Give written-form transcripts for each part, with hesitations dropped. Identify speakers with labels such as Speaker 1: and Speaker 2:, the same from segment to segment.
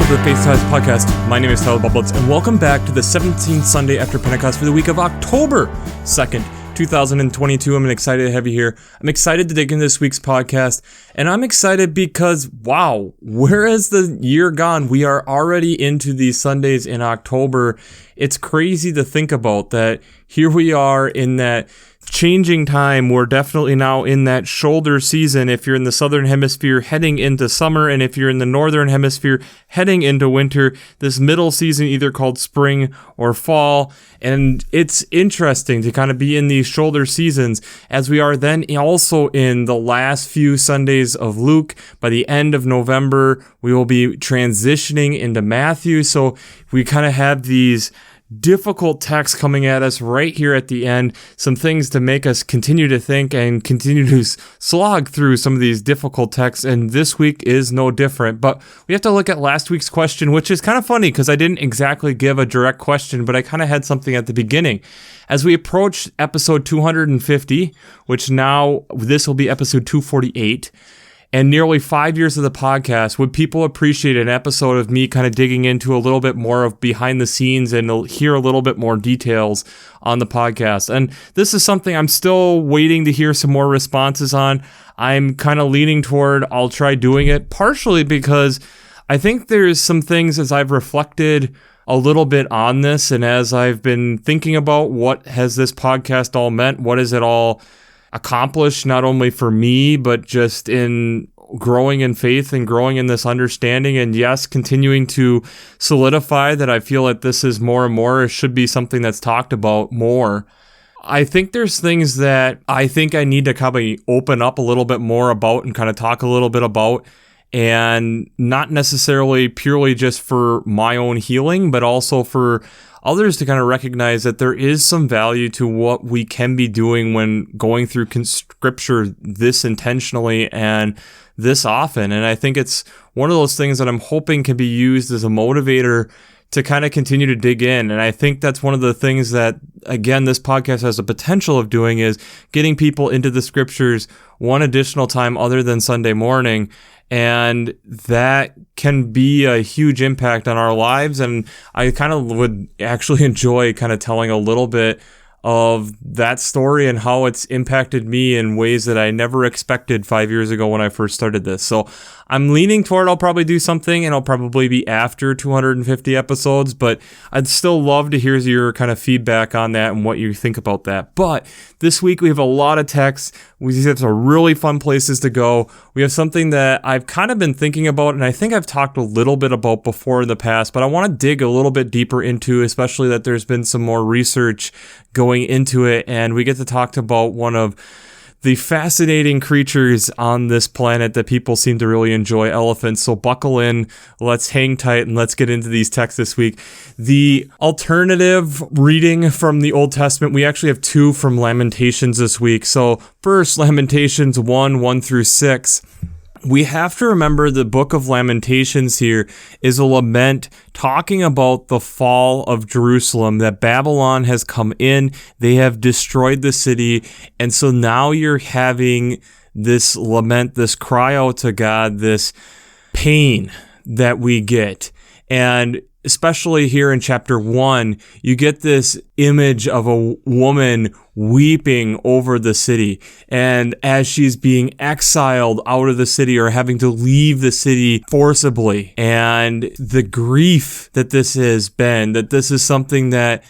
Speaker 1: to the Faith Ties Podcast. My name is Tyler Bublitz, and welcome back to the 17th Sunday after Pentecost for the week of October 2nd, 2022. I'm excited to have you here. I'm excited to dig into this week's podcast, and I'm excited because, wow, where has the year gone? We are already into these Sundays in October. It's crazy to think about that. Here we are in that changing time. We're definitely now in that shoulder season. If you're in the southern hemisphere, heading into summer, and if you're in the northern hemisphere, heading into winter, this middle season either called spring or fall. And it's interesting to kind of be in these shoulder seasons as we are then also in the last few Sundays of Luke. By the end of November, we will be transitioning into Matthew. So we kind of have these difficult texts coming at us right here at the end, some things to make us continue to think and continue to slog through some of these difficult texts, and this week is no different. But we have to look at last week's question, which is kind of funny because I didn't exactly give a direct question, but I kind of had something at the beginning. As we approach episode 250, which now this will be episode 248, and nearly 5 years of the podcast, would people appreciate an episode of me kind of digging into a little bit more of behind the scenes and hear a little bit more details on the podcast? And this is something I'm still waiting to hear some more responses on. I'm kind of leaning toward I'll try doing it, partially because I think there's some things as I've reflected a little bit on this and as I've been thinking about what has this podcast all meant, what has it all accomplished, not only for me, but just in growing in faith and growing in this understanding. And yes, continuing to solidify that I feel like this is more and more, it should be something that's talked about more. I think there's things that I think I need to probably open up a little bit more about and kind of talk a little bit about, and not necessarily purely just for my own healing, but also for others to kind of recognize that there is some value to what we can be doing when going through scripture this intentionally and this often. And I think it's one of those things that I'm hoping can be used as a motivator to kind of continue to dig in. And I think that's one of the things that, again, this podcast has the potential of doing, is getting people into the scriptures one additional time other than Sunday morning. And that can be a huge impact on our lives. And I kind of would actually enjoy kind of telling a little bit of that story and how it's impacted me in ways that I never expected 5 years ago when I first started this. So I'm leaning toward I'll probably do something, and I'll probably be after 250 episodes, but I'd still love to hear your kind of feedback on that and what you think about that. But this week we have a lot of texts. We have some really fun places to go. We have something that I've kind of been thinking about, and I think I've talked a little bit about before in the past, but I want to dig a little bit deeper into, especially that there's been some more research going into it, and we get to talk about one of the fascinating creatures on this planet that people seem to really enjoy, elephants. So buckle in, let's hang tight, and let's get into these texts this week. The alternative reading from the Old Testament, we actually have two from Lamentations this week. So first, Lamentations 1 through 6. We have to remember the book of Lamentations here is a lament talking about the fall of Jerusalem, that Babylon has come in, they have destroyed the city, and so now you're having this lament, this cry out to God, this pain that we get. And especially here in chapter 1, you get this image of a woman weeping over the city. And as she's being exiled out of the city or having to leave the city forcibly, and the grief that this has been, that this is something that,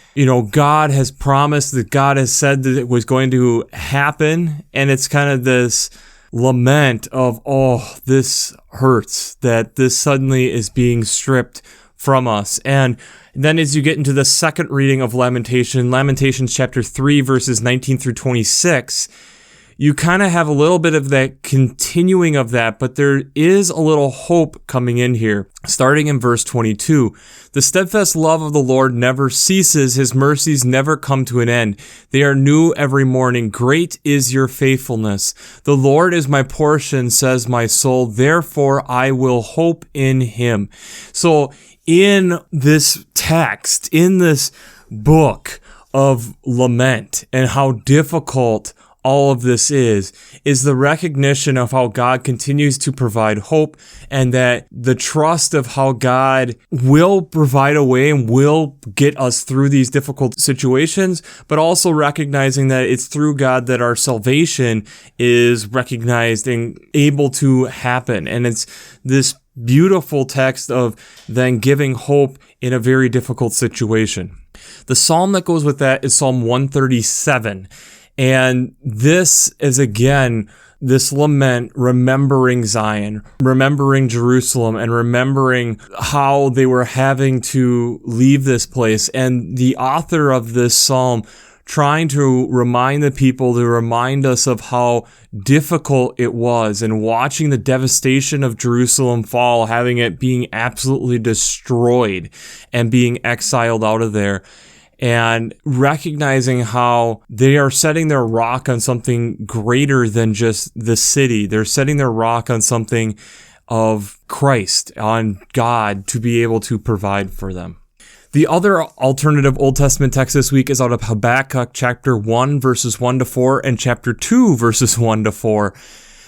Speaker 1: God has promised, that God has said that it was going to happen. And it's kind of this lament of, oh, this hurts, that this suddenly is being stripped from us. And then as you get into the second reading of Lamentations chapter 3, verses 19 through 26, you kind of have a little bit of that continuing of that, but there is a little hope coming in here. Starting in verse 22, the steadfast love of the Lord never ceases. His mercies never come to an end. They are new every morning. Great is your faithfulness. The Lord is my portion, says my soul. Therefore I will hope in him. So in this text, in this book of lament and how difficult all of this is the recognition of how God continues to provide hope, and that the trust of how God will provide a way and will get us through these difficult situations, but also recognizing that it's through God that our salvation is recognized and able to happen. And it's this beautiful text of then giving hope in a very difficult situation. The psalm that goes with that is Psalm 137. And this is, again, this lament, remembering Zion, remembering Jerusalem, and remembering how they were having to leave this place. And the author of this psalm trying to remind the people, to remind us of how difficult it was, and watching the devastation of Jerusalem fall, having it being absolutely destroyed and being exiled out of there. And recognizing how they are setting their rock on something greater than just the city. They're setting their rock on something of Christ, on God, to be able to provide for them. The other alternative Old Testament text this week is out of Habakkuk chapter 1 verses 1 to 4 and chapter 2 verses 1 to 4.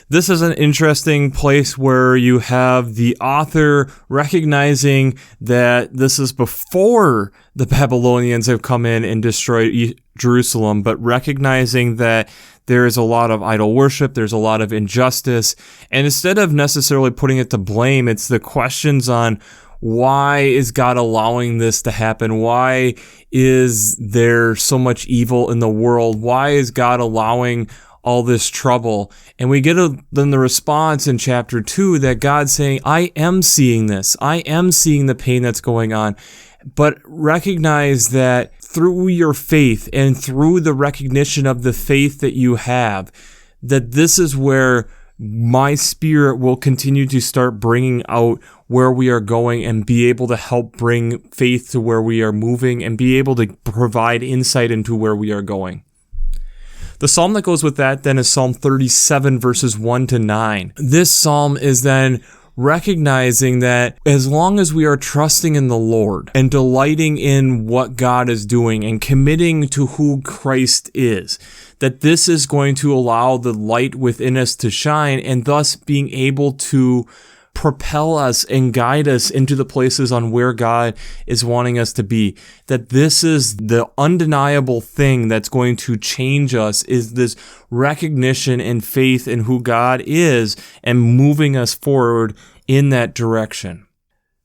Speaker 1: This is an interesting place where you have the author recognizing that this is before the Babylonians have come in and destroyed Jerusalem, but recognizing that there is a lot of idol worship, there's a lot of injustice, and instead of necessarily putting it to blame, it's the questions on why is God allowing this to happen? Why is there so much evil in the world? Why is God allowing all this trouble? And we get then the response in chapter 2 that God's saying, I am seeing this. I am seeing the pain that's going on. But recognize that through your faith and through the recognition of the faith that you have, that this is where my spirit will continue to start bringing out where we are going and be able to help bring faith to where we are moving and be able to provide insight into where we are going. The psalm that goes with that then is Psalm 37 verses 1 to 9. This psalm is then recognizing that as long as we are trusting in the Lord and delighting in what God is doing and committing to who Christ is, that this is going to allow the light within us to shine, and thus being able to propel us and guide us into the places on where God is wanting us to be. That this is the undeniable thing that's going to change us, is this recognition and faith in who God is and moving us forward in that direction.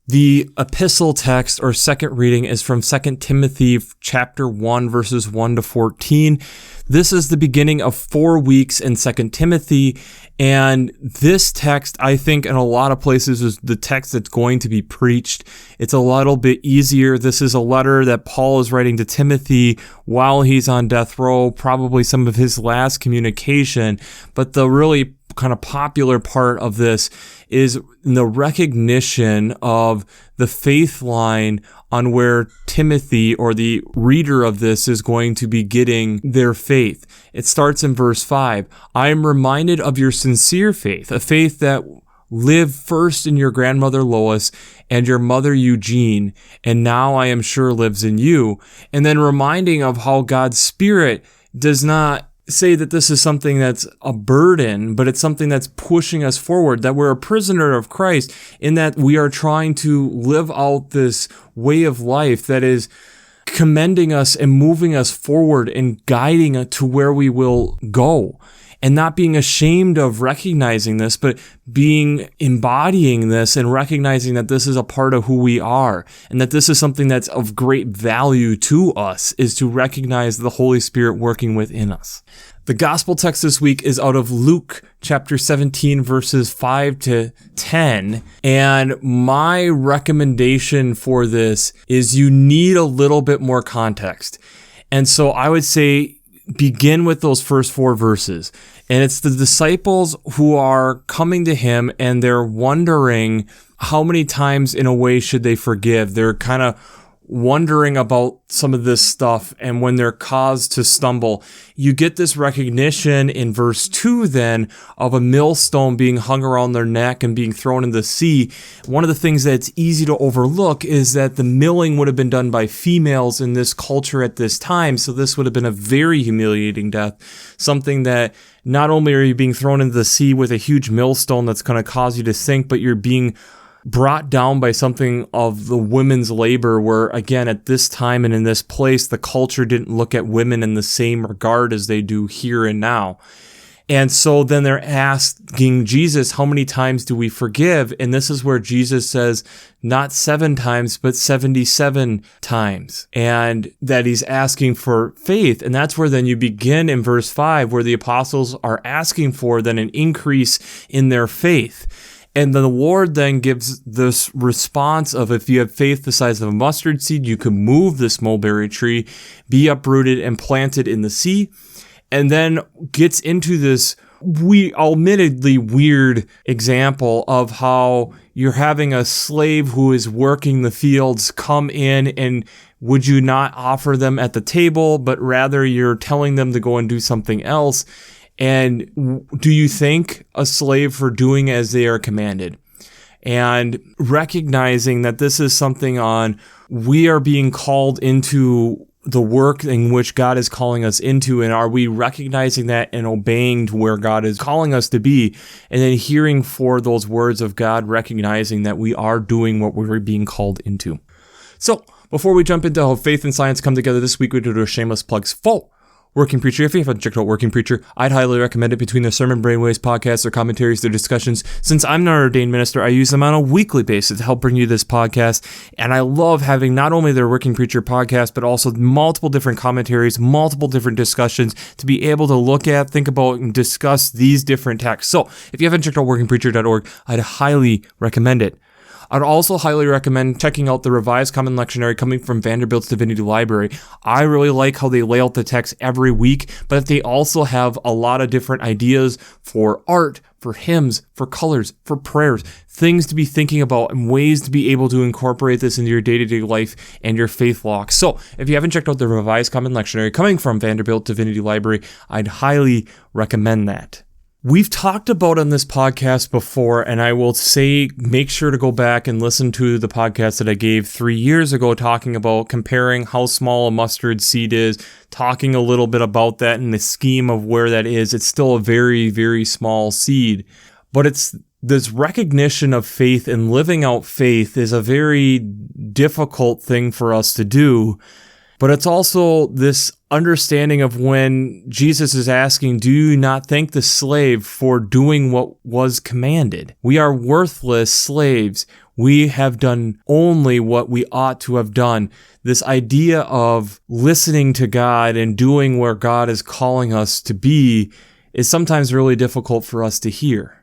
Speaker 1: The epistle text or second reading is from 2 Timothy chapter 1 verses 1 to 14. This is the beginning of 4 weeks in 2 Timothy, and this text, I think, in a lot of places is the text that's going to be preached. It's a little bit easier. This is a letter that Paul is writing to Timothy while he's on death row, probably some of his last communication, but the really kind of popular part of this is the recognition of the faith line on where Timothy, or the reader of this, is going to be getting their faith. It starts in verse 5. I am reminded of your sincere faith, a faith that lived first in your grandmother Lois and your mother Eugene, and now I am sure lives in you. And then reminding of how God's Spirit does not say that this is something that's a burden, but it's something that's pushing us forward, that we're a prisoner of Christ, in that we are trying to live out this way of life that is commending us and moving us forward and guiding us to where we will go. And not being ashamed of recognizing this, but embodying this and recognizing that this is a part of who we are, and that this is something that's of great value to us, is to recognize the Holy Spirit working within us. The gospel text this week is out of Luke chapter 17 verses 5 to 10. And my recommendation for this is you need a little bit more context. And so I would say begin with those first 4 verses. And it's the disciples who are coming to him and they're wondering how many times in a way should they forgive. They're kind of wondering about some of this stuff and when they're caused to stumble. You get this recognition in verse 2 then of a millstone being hung around their neck and being thrown in the sea. One of the things that's easy to overlook is that the milling would have been done by females in this culture at this time, so this would have been a very humiliating death. Something that not only are you being thrown into the sea with a huge millstone that's going to cause you to sink, but you're being brought down by something of the women's labor where, again, at this time and in this place, the culture didn't look at women in the same regard as they do here and now. And so then they're asking Jesus, how many times do we forgive? And this is where Jesus says, not 7 times, but 77 times. And that he's asking for faith. And that's where then you begin in verse 5, where the apostles are asking for then an increase in their faith. And the Lord then gives this response of, if you have faith the size of a mustard seed, you can move this mulberry tree, be uprooted and planted in the sea. And then gets into this admittedly weird example of how you're having a slave who is working the fields come in, and would you not offer them at the table, but rather you're telling them to go and do something else. And do you thank a slave for doing as they are commanded? And recognizing that this is something we are being called into the work in which God is calling us into, and are we recognizing that and obeying to where God is calling us to be, and then hearing for those words of God, recognizing that we are doing what we're being called into. So, before we jump into how faith and science come together this week, we do a shameless plugs for Working Preacher. If you haven't checked out Working Preacher, I'd highly recommend it. Between their sermon brainwaves, podcasts, their commentaries, their discussions. Since I'm not an ordained minister, I use them on a weekly basis to help bring you this podcast. And I love having not only their Working Preacher podcast, but also multiple different commentaries, multiple different discussions to be able to look at, think about, and discuss these different texts. So if you haven't checked out workingpreacher.org, I'd highly recommend it. I'd also highly recommend checking out the Revised Common Lectionary coming from Vanderbilt's Divinity Library. I really like how they lay out the text every week, but they also have a lot of different ideas for art, for hymns, for colors, for prayers, things to be thinking about and ways to be able to incorporate this into your day-to-day life and your faith walk. So if you haven't checked out the Revised Common Lectionary coming from Vanderbilt Divinity Library, I'd highly recommend that. We've talked about on this podcast before, and I will say make sure to go back and listen to the podcast that I gave 3 years ago talking about comparing how small a mustard seed is, talking a little bit about that and the scheme of where that is. It's still a very, very small seed, but it's this recognition of faith and living out faith is a very difficult thing for us to do. But it's also this understanding of when Jesus is asking, do you not thank the slave for doing what was commanded? We are worthless slaves. We have done only what we ought to have done. This idea of listening to God and doing where God is calling us to be is sometimes really difficult for us to hear.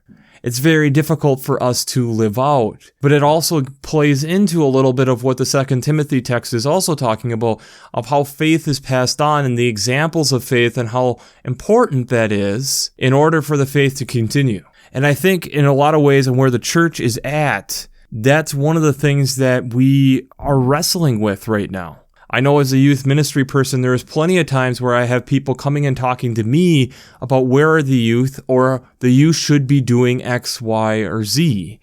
Speaker 1: It's very difficult for us to live out, but it also plays into a little bit of what the 2 Timothy text is also talking about, of how faith is passed on and the examples of faith and how important that is in order for the faith to continue. And I think in a lot of ways, and where the church is at, that's one of the things that we are wrestling with right now. I know as a youth ministry person, there is plenty of times where I have people coming and talking to me about where are the youth, or the youth should be doing X, Y, or Z.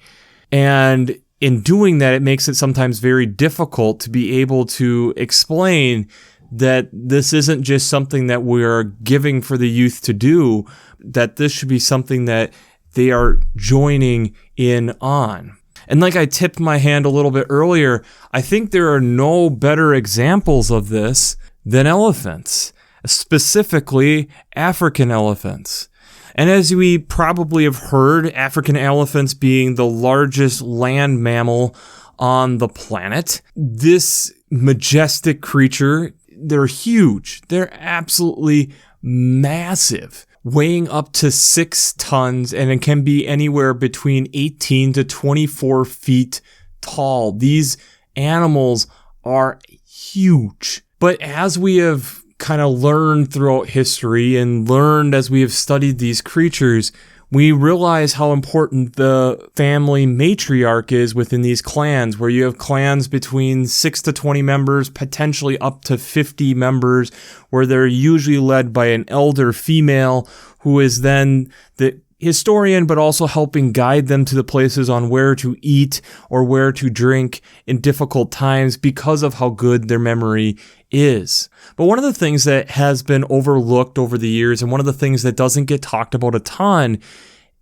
Speaker 1: And in doing that, it makes it sometimes very difficult to be able to explain that this isn't just something that we're giving for the youth to do, that this should be something that they are joining in on. And like I tipped my hand a little bit earlier, I think there are no better examples of this than elephants, specifically African elephants. And as we probably have heard, African elephants being the largest land mammal on the planet, this majestic creature, they're huge. They're absolutely massive, weighing up to 6 tons, and it can be anywhere between 18 to 24 feet tall. These animals are huge. But as we have kind of learned throughout history and learned as we have studied these creatures, We realize how important the family matriarch is within these clans, where you have clans between 6 to 20 members, potentially up to 50 members, where they're usually led by an elder female who is then the historian, but also helping guide them to the places on where to eat or where to drink in difficult times because of how good their memory is. But one of the things that has been overlooked over the years, and one of the things that doesn't get talked about a ton,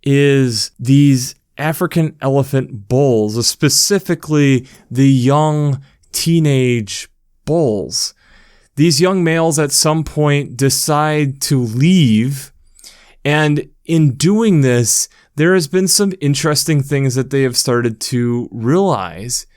Speaker 1: is these African elephant bulls, specifically the young teenage bulls. These young males at some point decide to leave, and in doing this, there has been some interesting things that they have started to realize.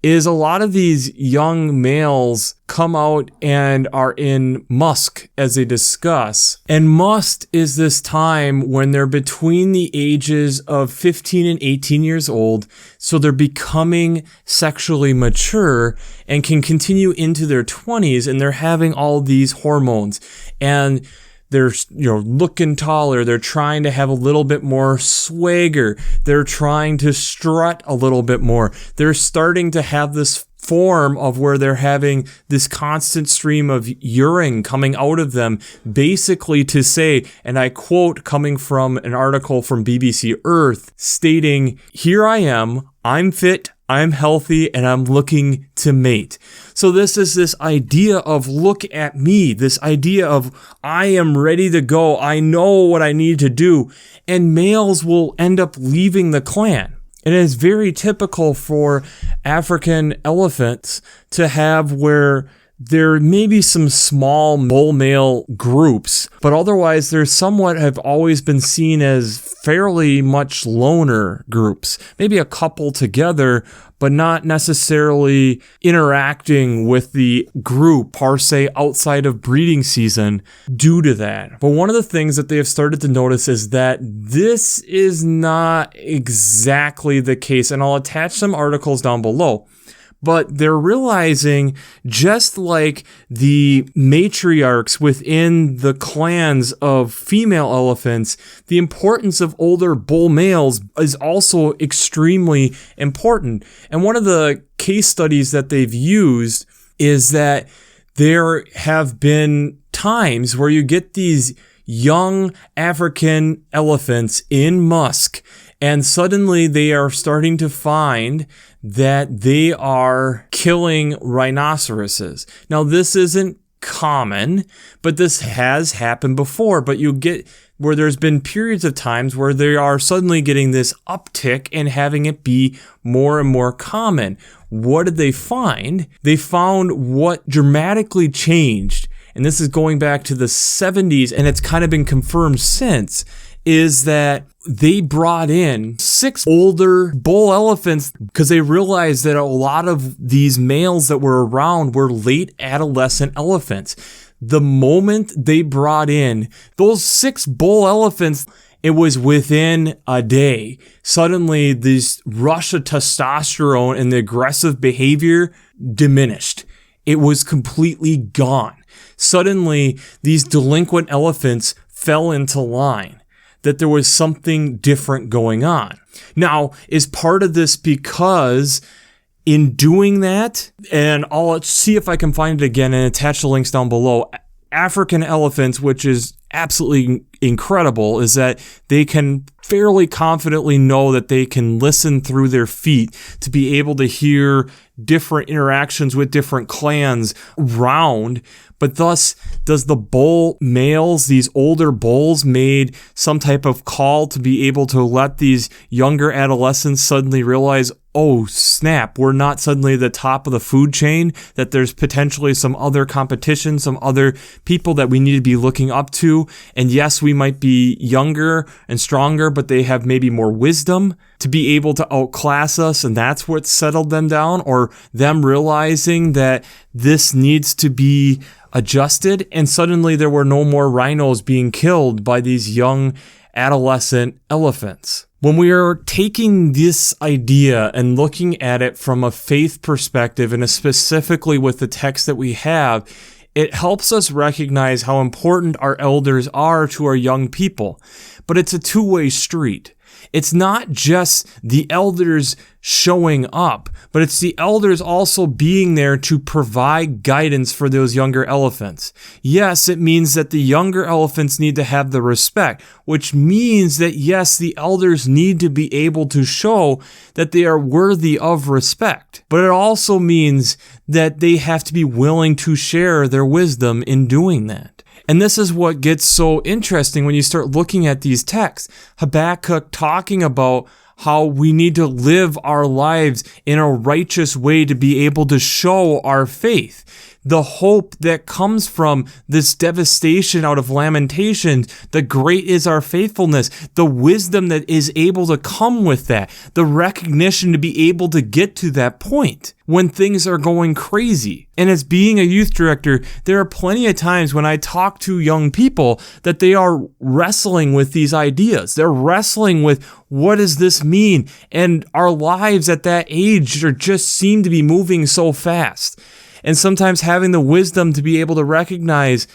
Speaker 1: Is a lot of these young males come out and are in musk, as they discuss. And musk is this time when they're between the ages of 15 and 18 years old, so they're becoming sexually mature and can continue into their 20s, and they're having all these hormones. And they're, looking taller. They're trying to have a little bit more swagger. They're trying to strut a little bit more. They're starting to have this form of where they're having this constant stream of urine coming out of them, basically to say, and I quote coming from an article from BBC Earth, stating, "Here I am, I'm fit, I'm healthy, and I'm looking to mate." So this is this idea of look at me, this idea of I am ready to go, I know what I need to do, and males will end up leaving the clan. It is very typical for African elephants to have where there may be some small bull male groups, but otherwise they're somewhat have always been seen as fairly much loner groups. Maybe a couple together, but not necessarily interacting with the group per se outside of breeding season due to that. But one of the things that they have started to notice is that this is not exactly the case, and I'll attach some articles down below. But they're realizing, just like the matriarchs within the clans of female elephants, the importance of older bull males is also extremely important. And one of the case studies that they've used is that there have been times where you get these young African elephants in musk, and suddenly they are starting to find that they are killing rhinoceroses. Now, this isn't common, but this has happened before. But you get where there's been periods of times where they are suddenly getting this uptick and having it be more and more common. What did they find? They found what dramatically changed, and this is going back to the 70s, and it's kind of been confirmed since, is that they brought in 6 older bull elephants because they realized that a lot of these males that were around were late adolescent elephants. The moment they brought in those 6 bull elephants, it was within a day. Suddenly, this rush of testosterone and the aggressive behavior diminished. It was completely gone. Suddenly, these delinquent elephants fell into line, that there was something different going on. Now, is part of this because in doing that, and I'll see if I can find it again and attach the links down below, African elephants, which is absolutely incredible, is that they can fairly confidently know that they can listen through their feet to be able to hear different interactions with different clans around. But thus, does the bull males, these older bulls, made some type of call to be able to let these younger adolescents suddenly realize, oh snap, we're not suddenly the top of the food chain, that there's potentially some other competition, some other people that we need to be looking up to. And yes, we might be younger and stronger, but they have maybe more wisdom to be able to outclass us, and that's what settled them down, or them realizing that this needs to be adjusted, and suddenly there were no more rhinos being killed by these young adolescent elephants. When we are taking this idea and looking at it from a faith perspective, and specifically with the text that we have, It helps us recognize how important our elders are to our young people, but it's a two-way street. It's not just the elders showing up, but it's the elders also being there to provide guidance for those younger elephants. Yes, it means that the younger elephants need to have the respect, which means that yes, the elders need to be able to show that they are worthy of respect. But it also means that they have to be willing to share their wisdom in doing that. And this is what gets so interesting when you start looking at these texts. Habakkuk talking about how we need to live our lives in a righteous way to be able to show our faith. The hope that comes from this devastation out of Lamentations, the great is our faithfulness, the wisdom that is able to come with that, the recognition to be able to get to that point when things are going crazy. And as being a youth director, there are plenty of times when I talk to young people that they are wrestling with these ideas. They're wrestling with, what does this mean? And our lives at that age just seem to be moving so fast. And sometimes having the wisdom to be able to recognize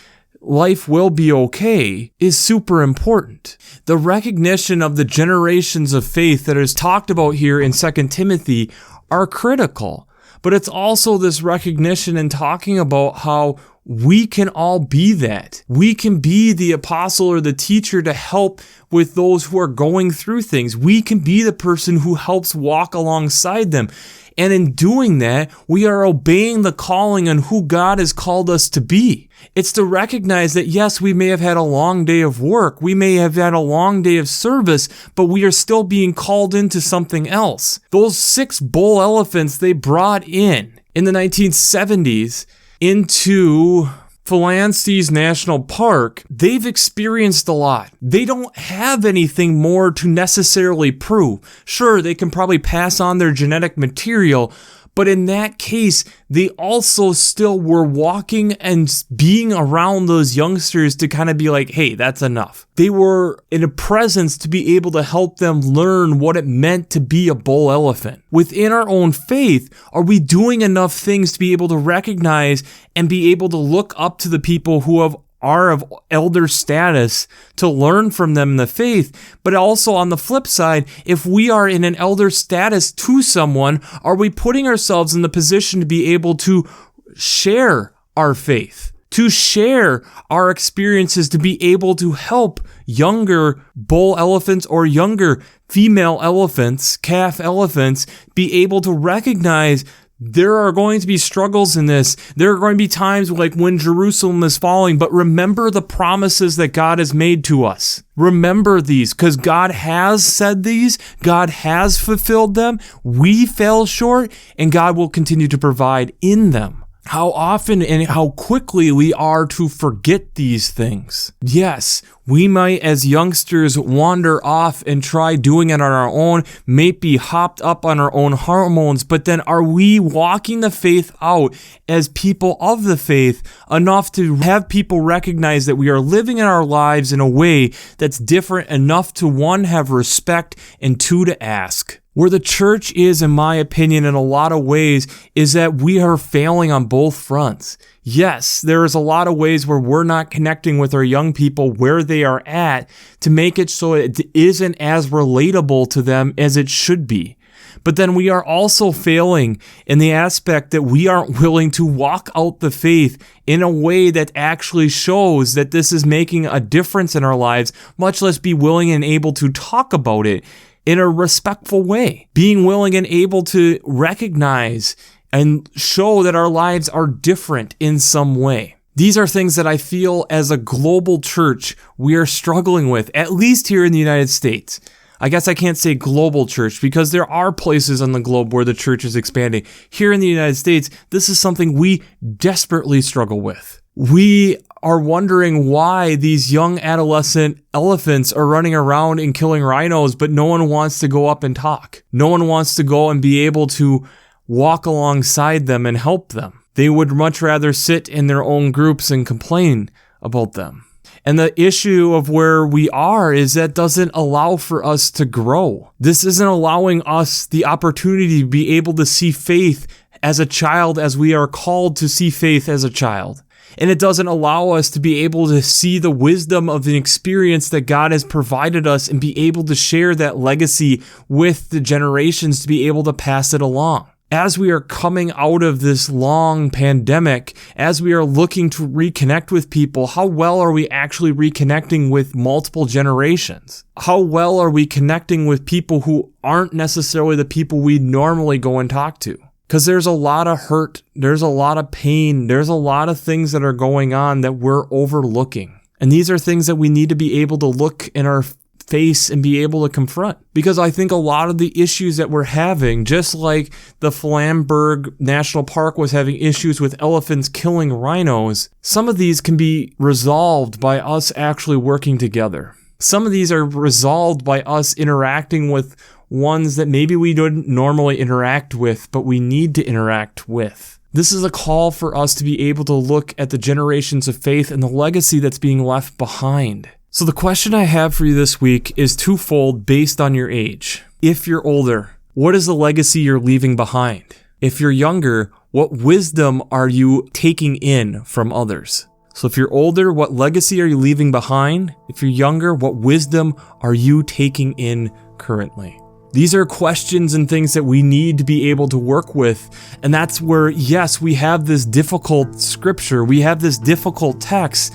Speaker 1: life will be okay is super important. The recognition of the generations of faith that is talked about here in 2 Timothy are critical. But it's also this recognition and talking about how we can all be that. We can be the apostle or the teacher to help with those who are going through things. We can be the person who helps walk alongside them. And in doing that, we are obeying the calling on who God has called us to be. It's to recognize that, yes, we may have had a long day of work. We may have had a long day of service, but we are still being called into something else. Those 6 bull elephants they brought in the 1970s into Phelances National Park, they've experienced a lot. They don't have anything more to necessarily prove. Sure, they can probably pass on their genetic material, but in that case, they also still were walking and being around those youngsters to kind of be like, hey, that's enough. They were in a presence to be able to help them learn what it meant to be a bull elephant. Within our own faith, are we doing enough things to be able to recognize and be able to look up to the people who are of elder status to learn from them in the faith? But also on the flip side, if we are in an elder status to someone, are we putting ourselves in the position to be able to share our faith, to share our experiences, to be able to help younger bull elephants or younger female elephants, calf elephants, be able to recognize there are going to be struggles in this. There are going to be times like when Jerusalem is falling, but remember the promises that God has made to us. Remember these, because God has said these. God has fulfilled them. We fell short, and God will continue to provide in them. How often and how quickly we are to forget these things. Yes, we might as youngsters wander off and try doing it on our own, may be hopped up on our own hormones, but then are we walking the faith out as people of the faith enough to have people recognize that we are living in our lives in a way that's different enough to, one, have respect, and two, to ask? Where the church is, in my opinion, in a lot of ways, is that we are failing on both fronts. Yes, there is a lot of ways where we're not connecting with our young people where they are at to make it so it isn't as relatable to them as it should be. But then we are also failing in the aspect that we aren't willing to walk out the faith in a way that actually shows that this is making a difference in our lives, much less be willing and able to talk about it in a respectful way, being willing and able to recognize and show that our lives are different in some way. These are things that I feel as a global church we are struggling with, at least here in the United States. I guess I can't say global church because there are places on the globe where the church is expanding. Here in the United States, this is something we desperately struggle with. We are wondering why these young adolescent elephants are running around and killing rhinos, but no one wants to go up and talk. No one wants to go and be able to walk alongside them and help them. They would much rather sit in their own groups and complain about them. And the issue of where we are is that doesn't allow for us to grow. This isn't allowing us the opportunity to be able to see faith as a child as we are called to see faith as a child. And it doesn't allow us to be able to see the wisdom of the experience that God has provided us and be able to share that legacy with the generations to be able to pass it along. As we are coming out of this long pandemic, as we are looking to reconnect with people, how well are we actually reconnecting with multiple generations? How well are we connecting with people who aren't necessarily the people we normally go and talk to? Because there's a lot of hurt, there's a lot of pain, there's a lot of things that are going on that we're overlooking. And these are things that we need to be able to look in our face and be able to confront. Because I think a lot of the issues that we're having, just like the Flamberg National Park was having issues with elephants killing rhinos, some of these can be resolved by us actually working together. Some of these are resolved by us interacting with ones that maybe we don't normally interact with, but we need to interact with. This is a call for us to be able to look at the generations of faith and the legacy that's being left behind. So the question I have for you this week is twofold based on your age. If you're older, what is the legacy you're leaving behind? If you're younger, what wisdom are you taking in from others? So if you're older, what legacy are you leaving behind? If you're younger, what wisdom are you taking in currently? These are questions and things that we need to be able to work with. And that's where, yes, we have this difficult scripture, we have this difficult text,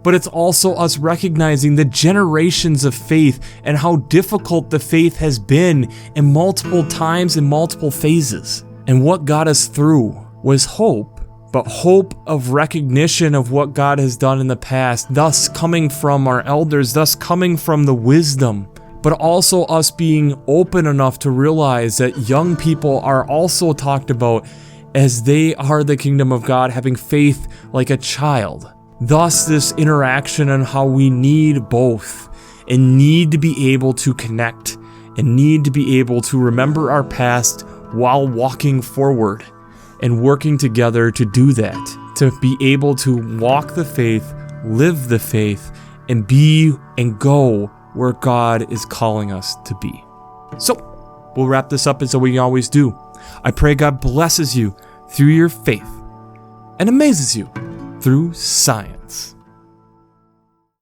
Speaker 1: but it's also us recognizing the generations of faith and how difficult the faith has been in multiple times in multiple phases. And what got us through was hope, but hope of recognition of what God has done in the past, thus coming from our elders, thus coming from the wisdom, but also us being open enough to realize that young people are also talked about as they are the kingdom of God, having faith like a child. Thus, this interaction on how we need both and need to be able to connect and need to be able to remember our past while walking forward and working together to do that, to be able to walk the faith, live the faith, and be and go where God is calling us to be. So, we'll wrap this up as we always do. I pray God blesses you through your faith and amazes you through science.